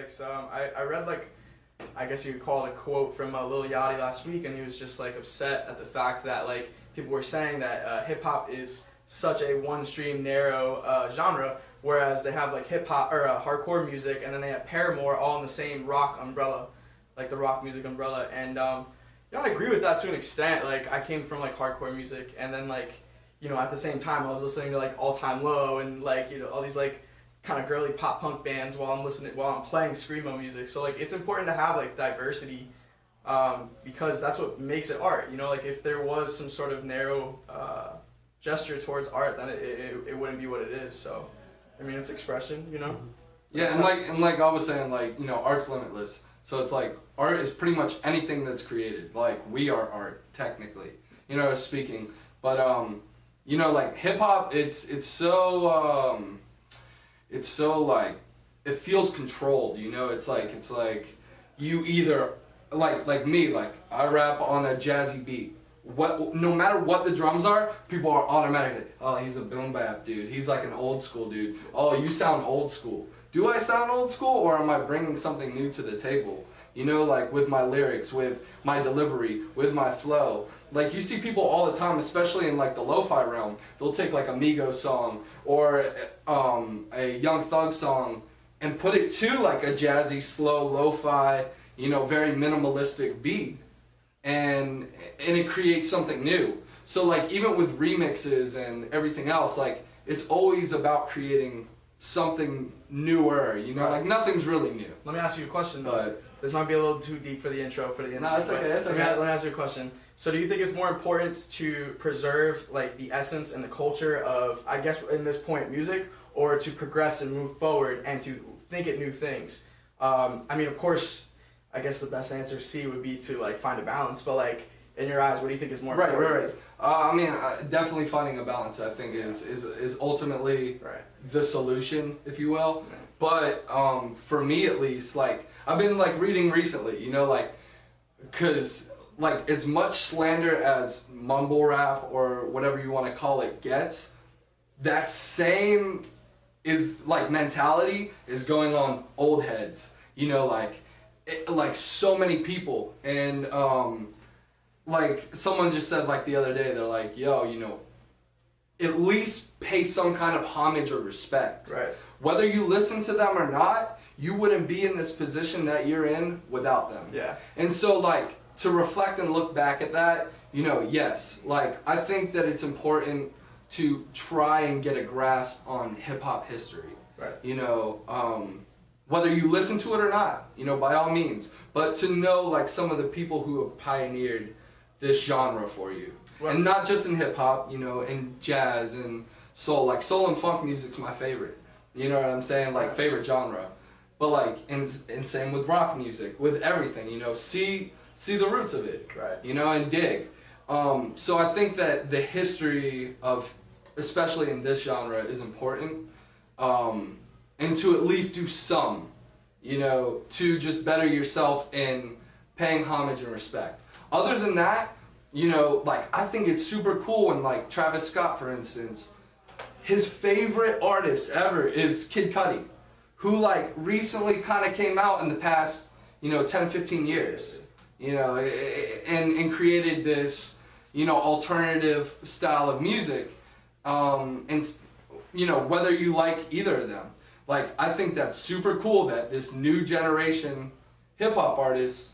topics. I read I guess you could call it a quote from Lil Yachty last week, and he was just upset at the fact that people were saying that hip hop is such a one-stream narrow genre, whereas they have hip hop or hardcore music, and then they have Paramore all in the same rock umbrella, the rock music umbrella. And I agree with that to an extent. I came from hardcore music, and then at the same time I was listening to All Time Low and all these kind of girly pop punk bands while I'm playing screamo music. So it's important to have diversity, because that's what makes it art. If there was some sort of narrow gesture towards art, then it wouldn't be what it is. So I mean, it's expression, Yeah, and like I was saying, art's limitless. So it's art is pretty much anything that's created. We are art technically, speaking. But hip hop, it's so it feels controlled. It's you either like me, I rap on a jazzy beat. No matter what the drums are, people are automatically, oh, he's a boom bap dude. He's an old school dude. Oh, you sound old school. Do I sound old school, or am I bringing something new to the table? With my lyrics, with my delivery, with my flow. You see people all the time, especially in the lo-fi realm. They'll take a Migos song or a Young Thug song and put it to a jazzy, slow, lo-fi, very minimalistic beat. And it creates something new. So even with remixes and everything else, it's always about creating something newer, Right. Nothing's really new. Let me ask you a question though. But this might be a little too deep for the intro, No, it's okay, it's okay. Let me ask you a question. So do you think it's more important to preserve the essence and the culture of, I guess in this point, music, or to progress and move forward and to think at new things? I mean, of course, I guess the best answer C would be to find a balance, but in your eyes, what do you think is more important? Right. Definitely finding a balance, I think, is ultimately the solution, if you will. But for me at least, I've been reading recently, because as much slander as mumble rap or whatever you want to call it gets, that same is mentality is going on old heads, so many people. And someone just said the other day, they're yo, at least pay some kind of homage or respect. Right. Whether you listen to them or not, you wouldn't be in this position that you're in without them. Yeah. And so to reflect and look back at that, yes, I think that it's important to try and get a grasp on hip hop history. Right. Whether you listen to it or not, by all means, but to know some of the people who have pioneered this genre for you. Right. And not just in hip hop, in jazz and soul. Soul and funk music's my favorite. You know what I'm saying? Favorite genre. But and same with rock music, with everything, see the roots of it. Right. And dig. So I think that the history of, especially in this genre, is important. And to at least do some, to just better yourself in paying homage and respect. Other than that, I think it's super cool when Travis Scott, for instance, his favorite artist ever is Kid Cudi, who recently kind of came out in the past, 10, 15 years, and created this, alternative style of music, and whether you like either of them. I think that's super cool that this new generation hip-hop artist,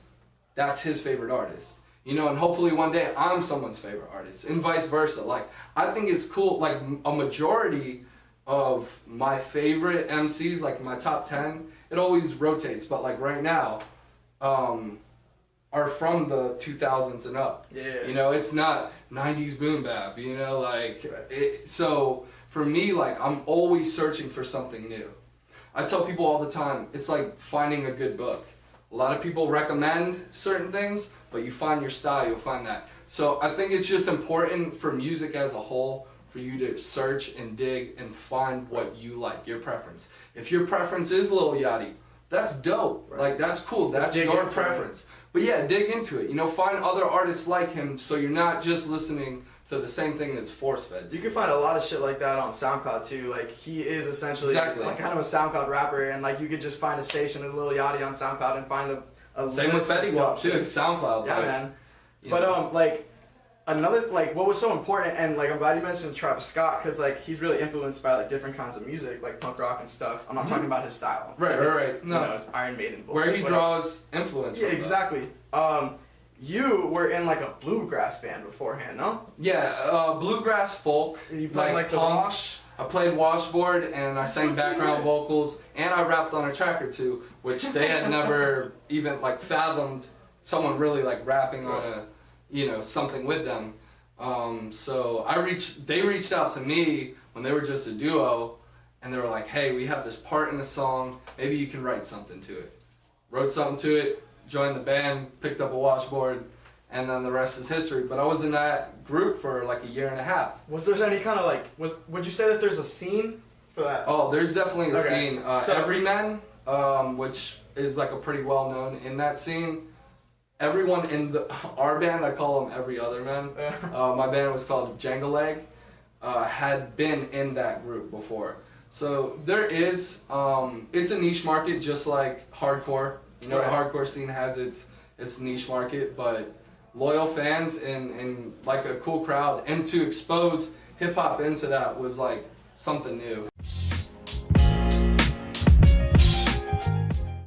that's his favorite artist. And hopefully one day I'm someone's favorite artist, and vice versa. I think it's cool, a majority of my favorite MCs, my top 10, it always rotates, but right now, are from the 2000s and up. Yeah. It's not 90s boom bap, so for me, I'm always searching for something new. I tell people all the time, it's like finding a good book. A lot of people recommend certain things, but you find your style, you'll find that. So I think it's just important for music as a whole for you to search and dig and find what you like, your preference. If your preference is Lil Yachty, that's dope. Right. That's cool. That's your preference. But yeah, dig into it. Find other artists like him, so you're not just listening to the same thing that's force fed. You can find a lot of shit like that on SoundCloud too. Like he is essentially Exactly. like kind of a SoundCloud rapper, and like you could just find a station of Lil Yachty on SoundCloud and find a Same with list of Fetty dope Wap too, shit. SoundCloud. Yeah, like, man. you But know. like another like what was so important, and like I'm glad you mentioned Travis Scott, because like he's really influenced by like different kinds of music, like punk rock and stuff. I'm not talking about his style. Right, His, right. No. You know, it's Iron Maiden bullshit. Where he whatever. draws influence Yeah, from. exactly. You were in like a bluegrass band beforehand, no? Yeah, bluegrass folk. You played like the punk. Wash. I played washboard and I sang background vocals and I rapped on a track or two, which they had never even like fathomed someone really like rapping on a, you know, something with them. So they reached out to me when they were just a duo, and they were like, hey, we have this part in the song, maybe you can write something to it. Wrote something to it, joined the band, picked up a washboard, and then the rest is history. But I was in that group for like a year and a half. Was there any kind of like, would you say that there's a scene for that? Oh, there's definitely a Okay. scene. So- Everymen, which is like a pretty well known in that scene. Everyone in our band, I call them Every Other Men. My band was called Jenga Leg, had been in that group before. So there is, it's a niche market just like hardcore. You know, Right. the hardcore scene has its niche market, but loyal fans and like a cool crowd, and to expose hip hop into that was like something new.